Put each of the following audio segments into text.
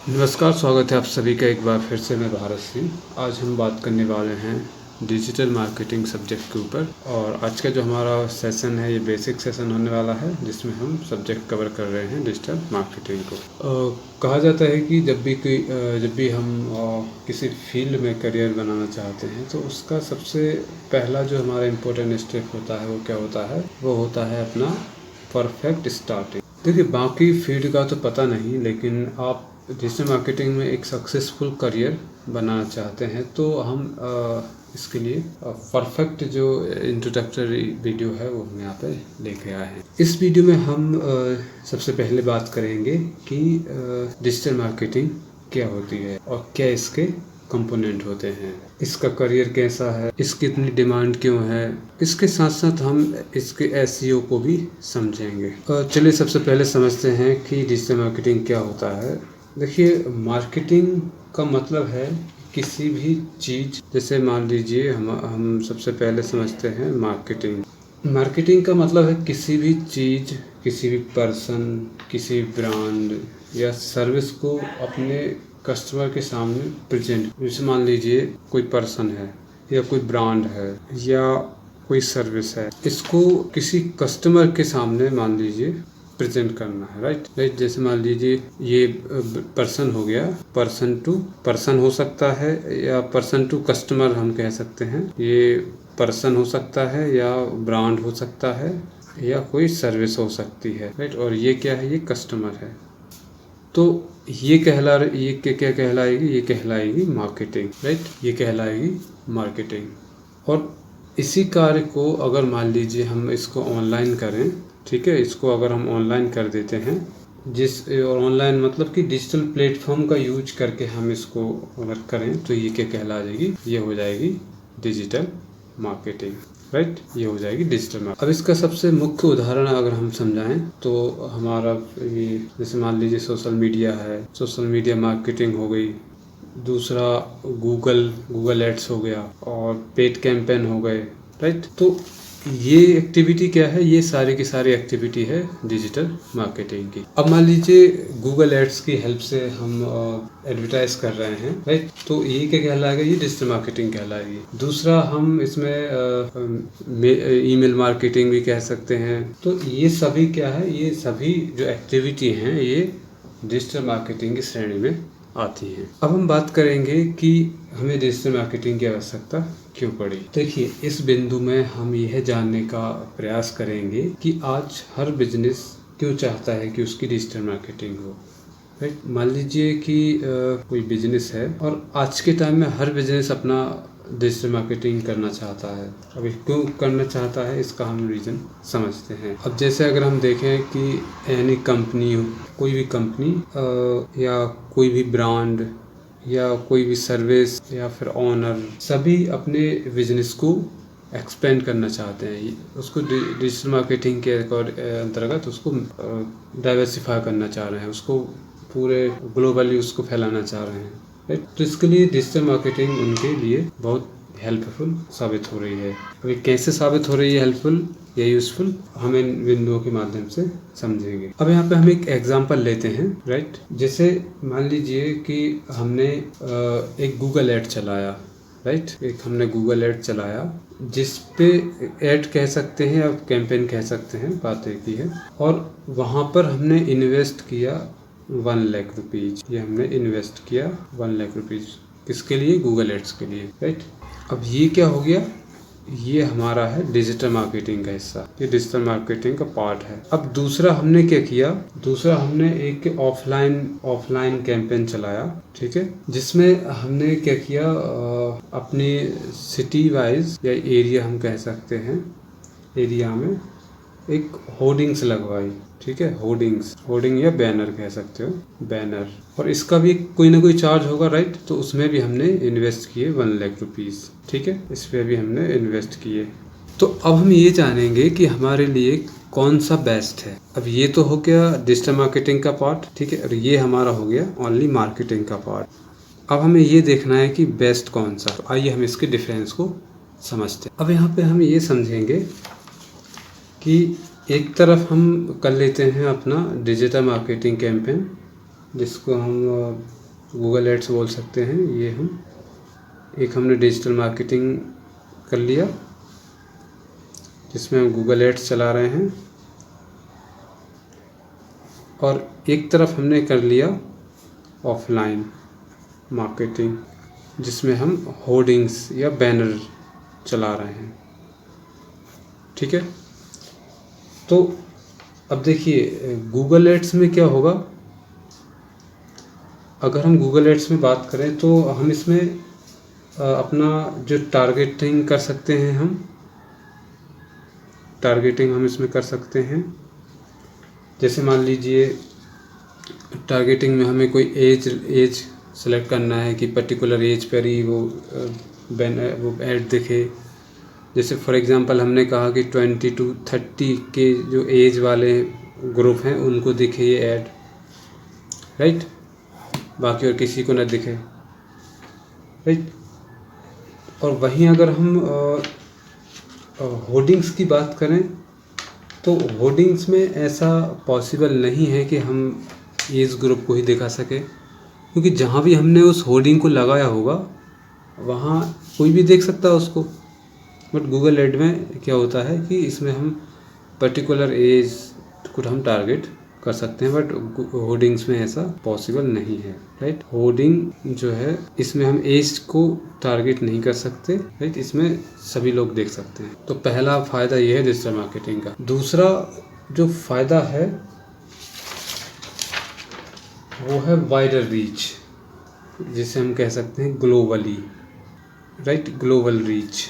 नमस्कार, स्वागत है आप सभी का एक बार फिर से। मैं भारत सिंह। आज हम बात करने वाले हैं डिजिटल मार्केटिंग सब्जेक्ट के ऊपर। और आज का जो हमारा सेशन है ये बेसिक सेशन होने वाला है, जिसमें हम सब्जेक्ट कवर कर रहे हैं डिजिटल मार्केटिंग को। कहा जाता है कि जब भी हम किसी फील्ड में करियर बनाना चाहते हैं तो उसका सबसे पहला जो हमारा इम्पोर्टेंट स्टेप होता है वो क्या होता है, वो होता है अपना परफेक्ट स्टार्टिंग। देखिए, बाकी फील्ड का तो पता नहीं, लेकिन आप डिजिटल मार्केटिंग में एक सक्सेसफुल करियर बनाना चाहते हैं तो हम इसके लिए परफेक्ट जो इंट्रोडक्टरी वीडियो है वो हम यहाँ पे लेके आए हैं। इस वीडियो में हम सबसे पहले बात करेंगे कि डिजिटल मार्केटिंग क्या होती है और क्या इसके कंपोनेंट होते हैं, इसका करियर कैसा है, इसकी इतनी डिमांड क्यों है। इसके साथ साथ हम इसके एसईओ को भी समझेंगे। चलिए सबसे पहले समझते हैं कि डिजिटल मार्केटिंग क्या होता है। देखिए, मार्केटिंग का मतलब है किसी भी चीज़, जैसे मान लीजिए हम सबसे पहले समझते हैं मार्केटिंग। मार्केटिंग का मतलब है किसी भी चीज़, किसी भी पर्सन, किसी ब्रांड या सर्विस को अपने कस्टमर के सामने प्रेजेंट। जैसे मान लीजिए कोई पर्सन है या कोई ब्रांड है या कोई सर्विस है, इसको किसी कस्टमर के सामने मान लीजिए प्रेजेंट करना है। राइट। जैसे मान लीजिए ये पर्सन हो गया, पर्सन टू पर्सन हो सकता है या पर्सन टू कस्टमर हम कह सकते हैं। ये पर्सन हो सकता है या ब्रांड हो सकता है या कोई सर्विस हो सकती है। राइट। और ये क्या है, ये कस्टमर है। तो ये क्या कहलाएगी, ये कहलाएगी मार्केटिंग। राइट, ये कहलाएगी मार्केटिंग। और इसी कार्य को अगर मान लीजिए हम इसको ऑनलाइन करें, ठीक है, इसको अगर हम ऑनलाइन कर देते हैं, और ऑनलाइन मतलब कि डिजिटल प्लेटफॉर्म का यूज करके हम इसको अगर करें तो ये क्या कहला जाएगी, ये हो जाएगी डिजिटल मार्केटिंग। राइट, ये हो जाएगी डिजिटल मार्केटिंग। अब इसका सबसे मुख्य उदाहरण अगर हम समझाएं तो हमारा ये जैसे मान लीजिए सोशल मीडिया है, सोशल मीडिया मार्केटिंग हो गई। दूसरा गूगल एड्स हो गया और पेड कैंपेन हो गए। राइट, तो ये एक्टिविटी क्या है, ये सारी की सारी एक्टिविटी है डिजिटल मार्केटिंग की। अब मान लीजिए गूगल एड्स की हेल्प से हम एडवर्टाइज कर रहे हैं। राइट, तो ये क्या कहलाएगा, ये डिजिटल मार्केटिंग कहलाएगी। दूसरा हम इसमें ईमेल मार्केटिंग भी कह सकते हैं। तो ये सभी क्या है, ये सभी जो एक्टिविटी हैं ये डिजिटल मार्केटिंग की श्रेणी में आती हैं। अब हम बात करेंगे कि हमें डिजिटल मार्केटिंग की आवश्यकता क्यों पड़ी। देखिए, इस बिंदु में हम यह जानने का प्रयास करेंगे कि आज हर बिजनेस क्यों चाहता है कि उसकी डिजिटल मार्केटिंग हो। राइट, मान लीजिए कि कोई बिजनेस है और आज के टाइम में हर बिजनेस अपना डिजिटल मार्केटिंग करना चाहता है। अभी क्यों करना चाहता है, इसका हम रीज़न समझते हैं। अब जैसे अगर हम देखें कि एनी कंपनी, कोई भी कंपनी या कोई भी ब्रांड या कोई भी सर्विस या फिर ओनर, सभी अपने बिजनेस को एक्सपेंड करना चाहते हैं। उसको डिजिटल मार्केटिंग के अंतर्गत उसको डाइवर्सिफाई करना चाह रहे हैं, उसको पूरे ग्लोबली उसको फैलाना चाह रहे हैं। राइट, तो इसके लिए डिजिटल मार्केटिंग उनके लिए बहुत हेल्पफुल साबित हो रही है। अभी कैसे साबित हो रही है हेल्पफुल या यूजफुल, हम इन बिंदुओं के माध्यम से समझेंगे। अब यहाँ पे हम एक एग्जांपल लेते हैं। राइट, जैसे मान लीजिए कि हमने एक गूगल ऐड चलाया। राइट, एक हमने गूगल ऐड चलाया जिस पे ऐड कह सकते हैं या कैंपेन कह सकते हैं, बात एक ही है। और वहाँ पर हमने इन्वेस्ट किया 1 लाख रुपीज़। ये हमने इन्वेस्ट किया 1 लाख रुपीज़। किसके लिए, गूगल एड्स के लिए। राइट, अब ये क्या हो गया, ये हमारा है डिजिटल मार्केटिंग का हिस्सा, ये डिजिटल मार्केटिंग का पार्ट है। अब दूसरा हमने क्या किया, दूसरा हमने एक ऑफलाइन कैंपेन चलाया। ठीक है, जिसमें हमने क्या किया, अपनी सिटी वाइज या एरिया हम कह सकते हैं, एरिया में एक होर्डिंग्स लगवाई। ठीक है, होर्डिंग या बैनर कह सकते हो, बैनर। और इसका भी कोई ना कोई चार्ज होगा। राइट, तो उसमें भी हमने इन्वेस्ट किए 1 लाख रुपीज़। ठीक है, इस पर भी हमने इन्वेस्ट किए। तो अब हम ये जानेंगे कि हमारे लिए कौन सा बेस्ट है। अब ये तो हो गया डिजिटल मार्केटिंग का पार्ट। ठीक है, और ये हमारा हो गया ओनली मार्केटिंग का पार्ट। अब हमें ये देखना है कि बेस्ट कौन सा। तो आइए हम इसके डिफरेंस को समझते हैं। अब यहाँ पे हम ये समझेंगे कि एक तरफ हम कर लेते हैं अपना डिजिटल मार्केटिंग कैंपेन जिसको हम गूगल एड्स बोल सकते हैं। ये हमने डिजिटल मार्केटिंग कर लिया, जिसमें हम गूगल एड्स चला रहे हैं। और एक तरफ हमने कर लिया ऑफलाइन मार्केटिंग, जिसमें हम होर्डिंग्स या बैनर चला रहे हैं। ठीक है, तो अब देखिए गूगल एड्स में क्या होगा। अगर हम गूगल एड्स में बात करें तो हम इसमें अपना जो टारगेटिंग कर सकते हैं, हम इसमें कर सकते हैं। जैसे मान लीजिए टारगेटिंग में हमें कोई एज सेलेक्ट करना है कि पर्टिकुलर एज पर ही वो ऐड दिखे। जैसे फॉर एग्जांपल हमने कहा कि 20 to 30 के जो एज वाले ग्रुप हैं उनको दिखे ये ऐड, राइट, बाकी और किसी को ना दिखे, राइट। और वहीं अगर हम होर्डिंग्स की बात करें तो होर्डिंग्स में ऐसा पॉसिबल नहीं है कि हम एज ग्रुप को ही दिखा सके, क्योंकि जहाँ भी हमने उस होर्डिंग को लगाया होगा वहाँ कोई भी देख सकता है उसको। बट गूगल एड में क्या होता है कि इसमें हम पर्टिकुलर एज को हम टारगेट कर सकते हैं, बट होर्डिंग्स में ऐसा पॉसिबल नहीं है, राइट। होर्डिंग जो है इसमें हम एज को टारगेट नहीं कर सकते, राइट, इसमें सभी लोग देख सकते हैं। तो पहला फ़ायदा ये है डिजिटल मार्केटिंग का। दूसरा जो फ़ायदा है वो है वाइडर रीच, जिसे हम कह सकते हैं ग्लोबली, राइट, ग्लोबल रीच।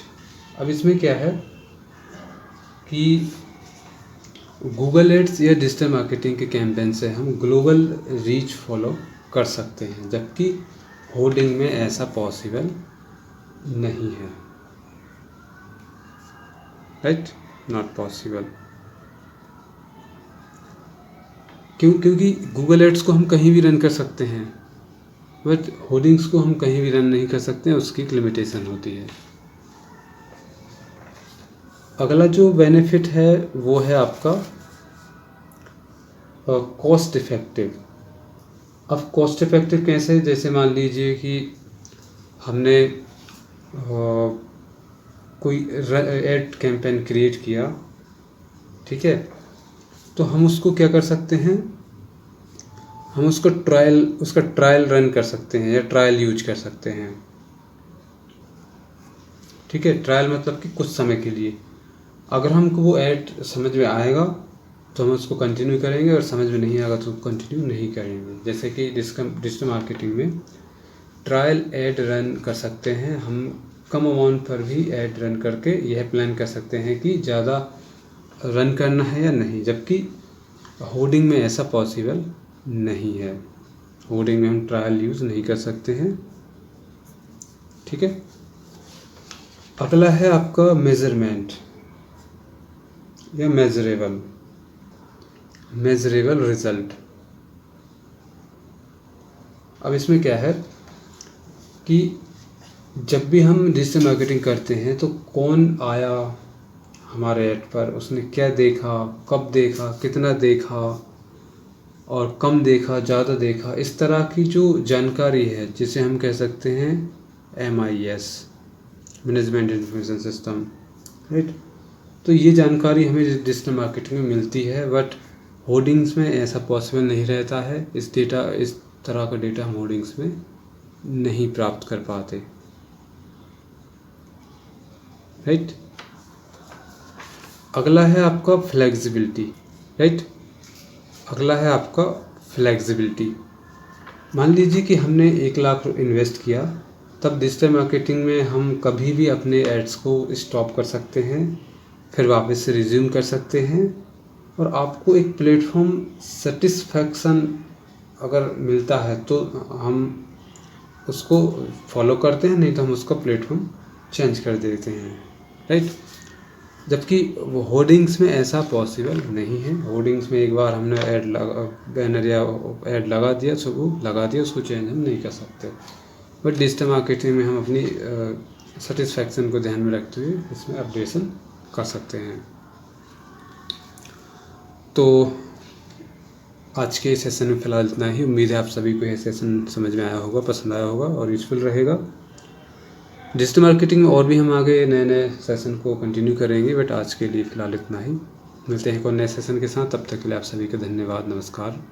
अब इसमें क्या है कि गूगल एड्स या डिजिटल मार्केटिंग के कैंपेन से हम ग्लोबल रीच फॉलो कर सकते हैं, जबकि होर्डिंग में ऐसा पॉसिबल नहीं है, राइट, नॉट पॉसिबल। क्योंकि गूगल एड्स को हम कहीं भी रन कर सकते हैं, बट होर्डिंग्स को हम कहीं भी रन नहीं कर सकते हैं, उसकी एक लिमिटेशन होती है। अगला जो बेनिफिट है वो है आपका कॉस्ट इफ़ेक्टिव। अब कॉस्ट इफ़ेक्टिव कैसे, जैसे मान लीजिए कि हमने कोई एड कैंपेन क्रिएट किया, ठीक है, तो हम उसको क्या कर सकते हैं, हम उसका ट्रायल रन कर सकते हैं या ट्रायल यूज कर सकते हैं। ठीक है, ट्रायल मतलब कि कुछ समय के लिए। अगर हमको वो ऐड समझ में आएगा तो हम उसको कंटिन्यू करेंगे, और समझ में नहीं आएगा तो कंटिन्यू नहीं करेंगे। जैसे कि डिजिटल मार्केटिंग में ट्रायल ऐड रन कर सकते हैं, हम कम अमाउंट पर भी ऐड रन करके यह प्लान कर सकते हैं कि ज़्यादा रन करना है या नहीं, जबकि होर्डिंग में ऐसा पॉसिबल नहीं है। होर्डिंग में हम ट्रायल यूज़ नहीं कर सकते हैं, ठीक है। अगला है आपका मेजरमेंट या मेजरेबल रिजल्ट। अब इसमें क्या है कि जब भी हम डिजिटल मार्केटिंग करते हैं तो कौन आया हमारे ऐड पर, उसने क्या देखा, कब देखा, कितना देखा, और कम देखा, ज़्यादा देखा, इस तरह की जो जानकारी है जिसे हम कह सकते हैं MIS, management information system, right. तो ये जानकारी हमें डिजिटल मार्केटिंग में मिलती है, बट होर्डिंग्स में ऐसा पॉसिबल नहीं रहता है। इस तरह का डेटा हम होर्डिंग्स में नहीं प्राप्त कर पाते, राइट। अगला है आपका फ्लेक्सिबिलिटी, राइट। अगला है आपका फ्लेक्सिबिलिटी। मान लीजिए कि हमने 1 लाख इन्वेस्ट किया, तब डिजिटल मार्केटिंग में हम कभी भी अपने एड्स को स्टॉप कर सकते हैं, फिर वापस से रिज्यूम कर सकते हैं, और आपको एक प्लेटफॉर्म सेटिस्फैक्शन अगर मिलता है तो हम उसको फॉलो करते हैं, नहीं तो हम उसका प्लेटफॉर्म चेंज कर देते हैं, राइट। जबकि वो होर्डिंग्स में ऐसा पॉसिबल नहीं है। होर्डिंग्स में एक बार हमने बैनर या ऐड लगा दिया, उसको चेंज हम नहीं कर सकते। बट डिजिटल मार्केटिंग में हम अपनी सेटिस्फैक्शन को ध्यान में रखते हुए इसमें अपडेशन कर सकते हैं। तो आज के सेशन में फ़िलहाल इतना ही। उम्मीद है आप सभी को यह सेशन समझ में आया होगा, पसंद आया होगा और यूज़फुल रहेगा। डिजिटल मार्केटिंग में और भी हम आगे नए नए सेशन को कंटिन्यू करेंगे, बट आज के लिए फ़िलहाल इतना ही। मिलते हैं एक और नए सेशन के साथ, तब तक के लिए आप सभी का धन्यवाद, नमस्कार।